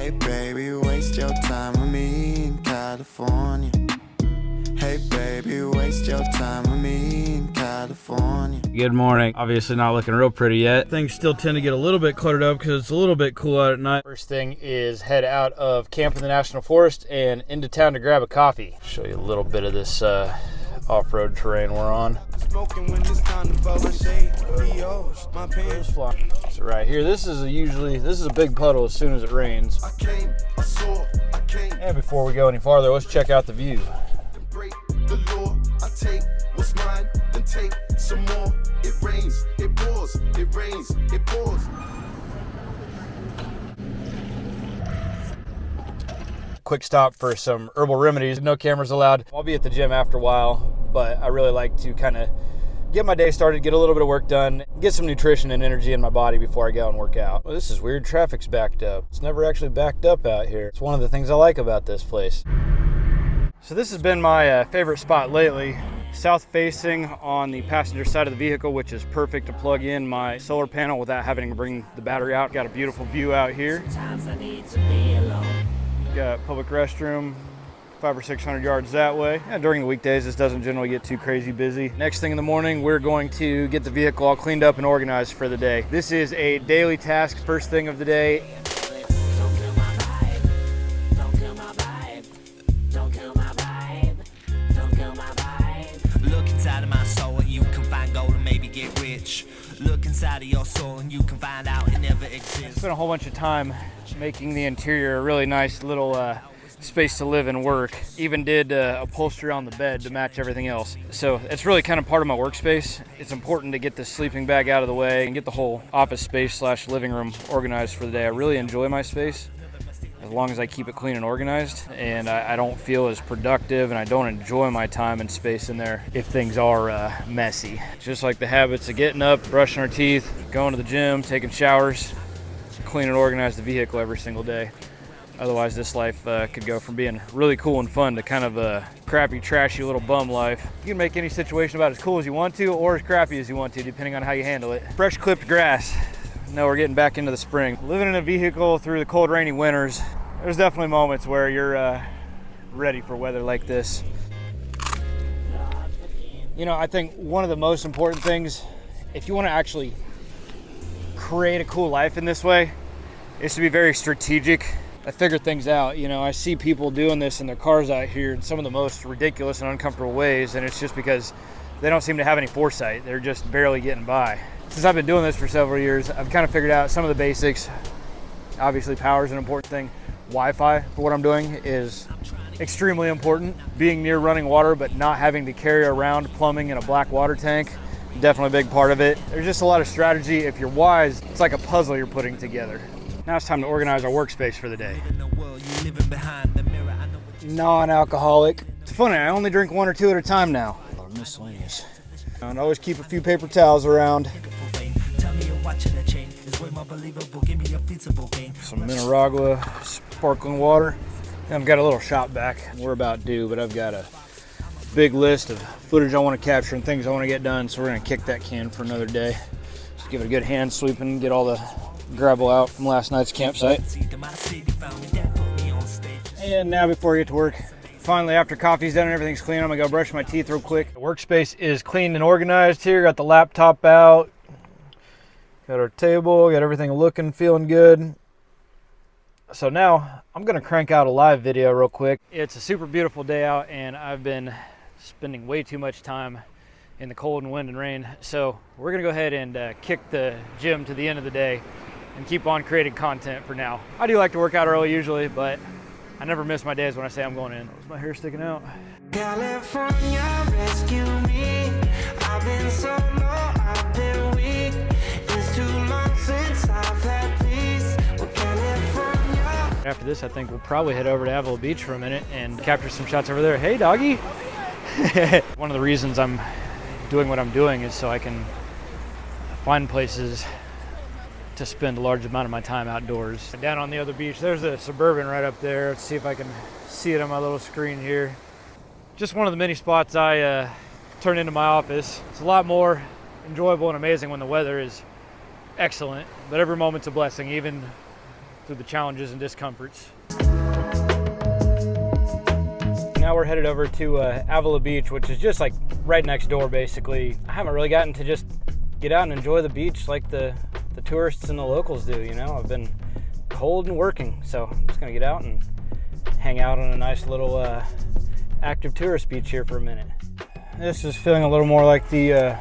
Hey baby, waste your time with me in California. Hey baby, waste your time with me in California. Good morning. Obviously not looking real pretty yet. Things still tend to get a little bit cluttered up because it's a little bit cool out at night. First thing is head out of camp in the National Forest and into town to grab a coffee. Show you a little bit of this off-road terrain we're on. So right here, this is a big puddle as soon as it rains. And before we go any farther, let's check out the view. The law, I take what's mine, then take some more. It rains, it pours, it rains, it pours. Quick stop for some herbal remedies. No cameras allowed. I'll be at the gym after a while, but I really like to kind of get my day started, get a little bit of work done, get some nutrition and energy in my body before I go and work out. Well, this is weird. Traffic's backed up. It's never actually backed up out here. It's one of the things I like about this place. So this has been my favorite spot lately. South facing on the passenger side of the vehicle, which is perfect to plug in my solar panel without having to bring the battery out. Got a beautiful view out here. Got public restroom, 500 or 600 yards that way. Yeah, during the weekdays, this doesn't generally get too crazy busy. Next thing in the morning, we're going to get the vehicle all cleaned up and organized for the day. This is a daily task, first thing of the day. Look inside of your soul and you can find out it never exists. I spent a whole bunch of time making the interior a really nice little space to live and work. Even did upholstery on the bed to match everything else. So it's really kind of part of my workspace. It's important to get this sleeping bag out of the way and get the whole office space / living room organized for the day. I really enjoy my space as long as I keep it clean and organized, and I don't feel as productive and I don't enjoy my time and space in there if things are messy. Just like the habits of getting up, brushing our teeth, going to the gym, taking showers, clean and organize the vehicle every single day. Otherwise this life could go from being really cool and fun to kind of a crappy, trashy little bum life. You can make any situation about as cool as you want to or as crappy as you want to, depending on how you handle it. Fresh clipped grass. Now we're getting back into the spring. Living in a vehicle through the cold, rainy winters, there's definitely moments where you're ready for weather like this. You know, I think one of the most important things, if you want to actually create a cool life in this way, is to be very strategic. I figure things out. You know, I see people doing this in their cars out here in some of the most ridiculous and uncomfortable ways, and it's just because they don't seem to have any foresight. They're just barely getting by. Since I've been doing this for several years, I've kind of figured out some of the basics. Obviously, power is an important thing. Wi-Fi for what I'm doing is extremely important. Being near running water, but not having to carry around plumbing in a black water tank, definitely a big part of it. There's just a lot of strategy. If you're wise, it's like a puzzle you're putting together. Now it's time to organize our workspace for the day. Non-alcoholic. It's funny, I only drink 1 or 2 at a time now. Miscellaneous. And always keep a few paper towels around. Some Mineragua sparkling water. And I've got a little shop back. We're about due, but I've got a big list of footage I want to capture and things I want to get done, so we're going to kick that can for another day. Just give it a good hand sweeping, get all the gravel out from last night's campsite. And now before I get to work, finally after coffee's done and everything's clean, I'm gonna go brush my teeth real quick. The workspace is clean and organized here. Got the laptop out, got our table, got everything looking, feeling good. So now I'm gonna crank out a live video real quick. It's a super beautiful day out and I've been spending way too much time in the cold and wind and rain. So we're gonna go ahead and kick the gym to the end of the day and keep on creating content for now. I do like to work out early usually, but I never miss my days when I say I'm going in. Is my hair sticking out? California, rescue me. I've been so low, I've been weak. It's too long since I've had peace. Well, California. After this, I think we'll probably head over to Avila Beach for a minute and capture some shots over there. Hey, doggy. One of the reasons I'm doing what I'm doing is so I can find places to spend a large amount of my time outdoors. Down on the other beach, there's a Suburban right up there. Let's see if I can see it on my little screen here. Just one of the many spots I turn into my office. It's a lot more enjoyable and amazing when the weather is excellent, but every moment's a blessing, even through the challenges and discomforts. Now we're headed over to Avila Beach, which is just like right next door basically. I haven't really gotten to just get out and enjoy the beach like the tourists and the locals do, you know. I've been cold and working, so I'm just gonna get out and hang out on a nice little active tourist beach here for a minute. This is feeling a little more like the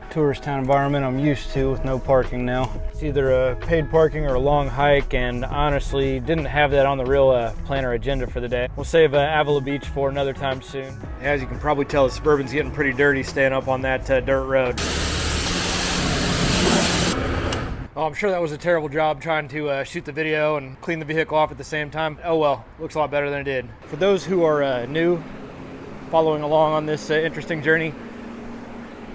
tourist town environment I'm used to with no parking now. It's either a paid parking or a long hike, and honestly didn't have that on the real plan or agenda for the day. We'll save Avila Beach for another time soon. As you can probably tell, the Suburban's getting pretty dirty staying up on that dirt road. Oh, I'm sure that was a terrible job trying to shoot the video and clean the vehicle off at the same time. Oh well, looks a lot better than it did. For those who are new, following along on this interesting journey,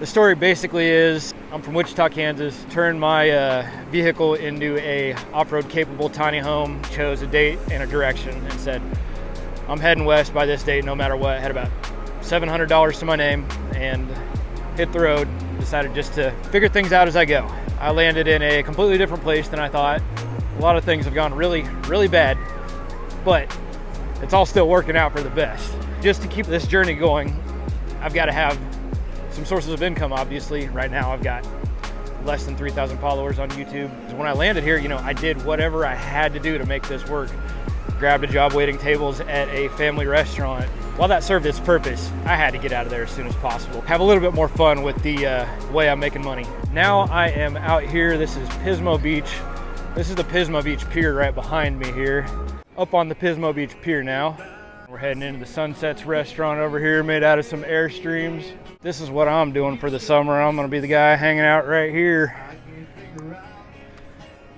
the story basically is I'm from Wichita, Kansas, turned my vehicle into a off-road capable tiny home, chose a date and a direction, and said, I'm heading west by this date no matter what. I had about $700 to my name and hit the road, decided just to figure things out as I go. I landed in a completely different place than I thought. A lot of things have gone really, really bad, but it's all still working out for the best. Just to keep this journey going, I've got to have some sources of income, obviously. Right now I've got less than 3,000 followers on YouTube. When I landed here, you know, I did whatever I had to do to make this work. Grabbed a job waiting tables at a family restaurant. While that served its purpose, I had to get out of there as soon as possible. Have a little bit more fun with the way I'm making money. Now I am out here. This is Pismo Beach. This is the Pismo Beach Pier right behind me here. Up on the Pismo Beach Pier now. We're heading into the Sunsets restaurant over here, made out of some Airstreams. This is what I'm doing for the summer. I'm gonna be the guy hanging out right here,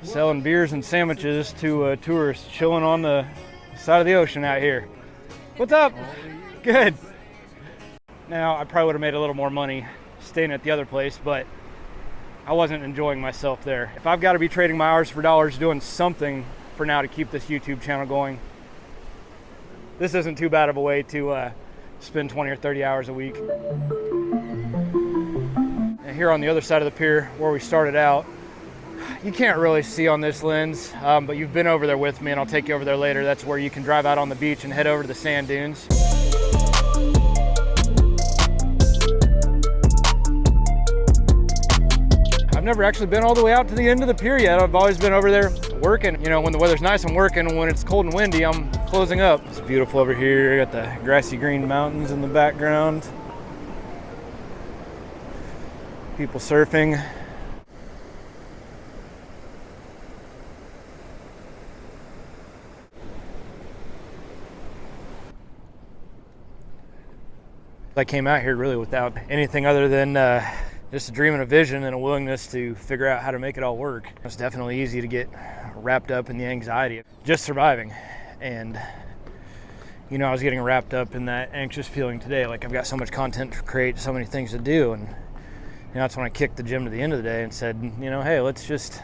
selling beers and sandwiches to tourists, chilling on the side of the ocean out here. What's up? Good. Now, I probably would have made a little more money staying at the other place, but I wasn't enjoying myself there. If I've got to be trading my hours for dollars, doing something for now to keep this YouTube channel going, this isn't too bad of a way to spend 20 or 30 hours a week. And here on the other side of the pier where we started out, you can't really see on this lens, but you've been over there with me and I'll take you over there later. That's where you can drive out on the beach and head over to the sand dunes. I've never actually been all the way out to the end of the pier yet. I've always been over there working. You know, when the weather's nice, I'm working. When it's cold and windy, I'm closing up. It's beautiful over here. Got the grassy green mountains in the background. People surfing. I came out here really without anything other than just a dream and a vision and a willingness to figure out how to make it all work. It's definitely easy to get wrapped up in the anxiety of just surviving. And, you know, I was getting wrapped up in that anxious feeling today. Like, I've got so much content to create, so many things to do. And, you know, that's when I kicked the gym to the end of the day and said, you know, hey, let's just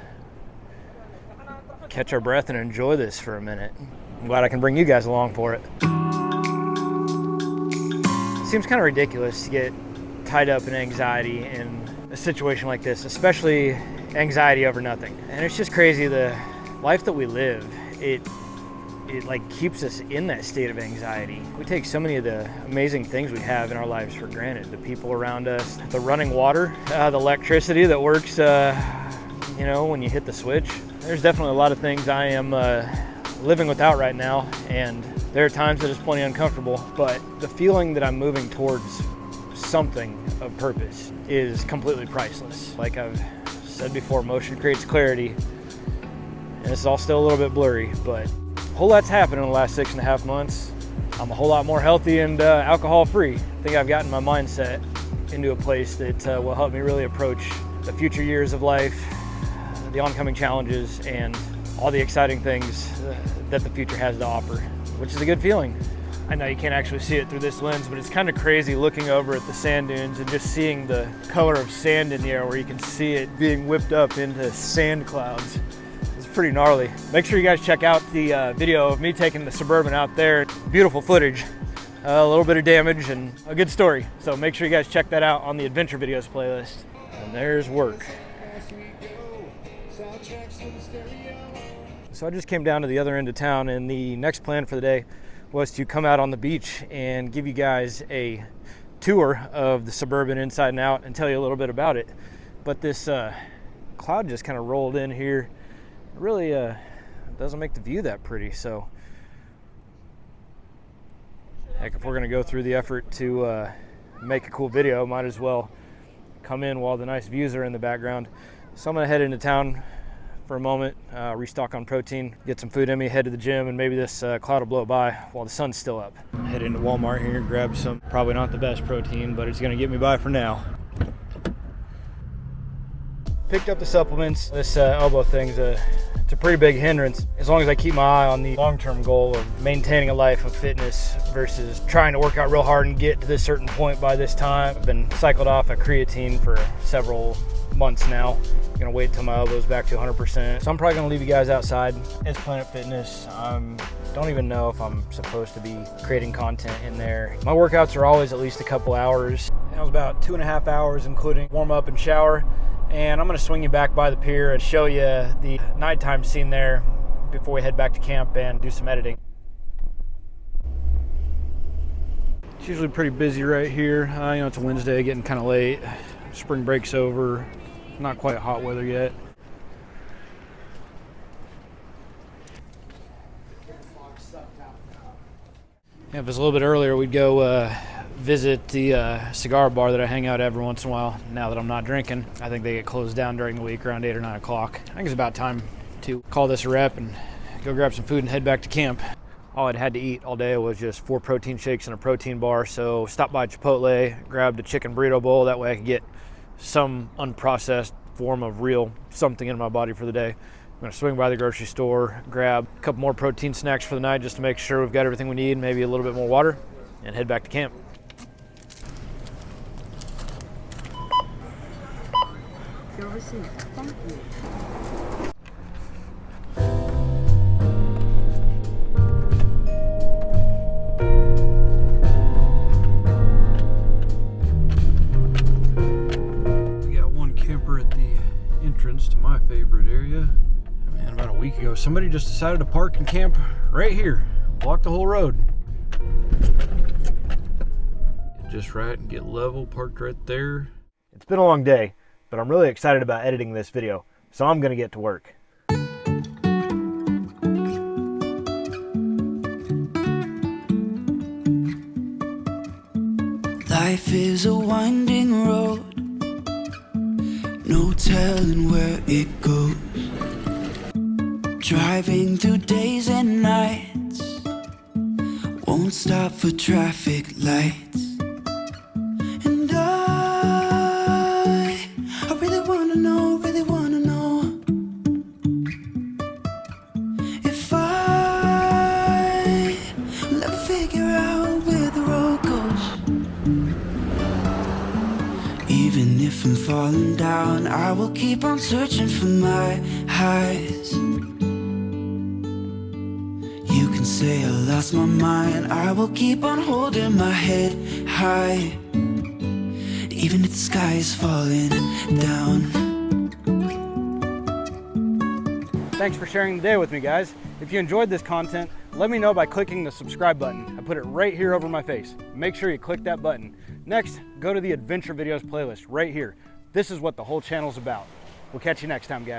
catch our breath and enjoy this for a minute. I'm glad I can bring you guys along for it. It seems kind of ridiculous to get tied up in anxiety in a situation like this, especially anxiety over nothing. And it's just crazy, the life that we live, it like keeps us in that state of anxiety. We take so many of the amazing things we have in our lives for granted. The people around us, the running water, the electricity that works, you know, when you hit the switch. There's definitely a lot of things I am living without right now, and there are times that it's plenty uncomfortable, but the feeling that I'm moving towards something of purpose is completely priceless. Like I've said before, motion creates clarity, and this is all still a little bit blurry, but a whole lot's happened in the last 6.5 months. I'm a whole lot more healthy and alcohol-free. I think I've gotten my mindset into a place that will help me really approach the future years of life, the oncoming challenges, and all the exciting things that the future has to offer, which is a good feeling. I know you can't actually see it through this lens, but it's kind of crazy looking over at the sand dunes and just seeing the color of sand in the air where you can see it being whipped up into sand clouds. It's pretty gnarly. Make sure you guys check out the video of me taking the Suburban out there. Beautiful footage, a little bit of damage, and a good story. So make sure you guys check that out on the adventure videos playlist. And there's work. So I just came down to the other end of town, and the next plan for the day was to come out on the beach and give you guys a tour of the Suburban inside and out and tell you a little bit about it. But this cloud just kind of rolled in here. It really doesn't make the view that pretty. So heck, if we're gonna go through the effort to make a cool video, might as well come in while the nice views are in the background. So I'm gonna head into town for a moment, restock on protein, get some food in me, head to the gym, and maybe this cloud will blow by while the sun's still up. Head into Walmart here, grab some, probably not the best protein, but it's gonna get me by for now. Picked up the supplements. This elbow thing's it's a pretty big hindrance. As long as I keep my eye on the long-term goal of maintaining a life of fitness versus trying to work out real hard and get to this certain point by this time. I've been cycled off a creatine for several months now. I'm gonna wait till my elbow's back to 100%. So I'm probably gonna leave you guys outside. It's Planet Fitness. Don't even know if I'm supposed to be creating content in there. My workouts are always at least a couple hours. That was about 2.5 hours, including warm up and shower. And I'm gonna swing you back by the pier and show you the nighttime scene there before we head back to camp and do some editing. It's usually pretty busy right here. You know, it's a Wednesday, getting kind of late. Spring break's over. Not quite hot weather yet. Yeah, if it was a little bit earlier, we'd go visit the cigar bar that I hang out every once in a while now that I'm not drinking. I think they get closed down during the week around 8 or 9 o'clock. I think it's about time to call this a rep and go grab some food and head back to camp. All I'd had to eat all day was just 4 protein shakes and a protein bar, so stopped by Chipotle, grabbed a chicken burrito bowl. That way I could get some unprocessed form of real something in my body for the day. I'm gonna swing by the grocery store, grab a couple more protein snacks for the night just to make sure we've got everything we need, maybe a little bit more water, and head back to camp. Your receipt. Thank you. We got one camper at the entrance to my favorite area. Man, about a week ago, somebody just decided to park and camp right here, block the whole road. Get just right and get level, parked right there. It's been a long day, but I'm really excited about editing this video, so I'm gonna get to work. Life is a winding road, no telling where it goes. Driving through days and nights, won't stop for traffic lights. And I really wanna know if I will ever figure out where the road goes. Even if I'm falling down, I will keep on searching for my highs. You can say I lost my mind, I will keep on holding my head high, even if the sky is falling down. Thanks for sharing the day with me, guys. If you enjoyed this content, let me know by clicking the subscribe button. I put it right here over my face. Make sure you click that button. Next, go to the adventure videos playlist right here. This is what the whole channel's about. We'll catch you next time, guys.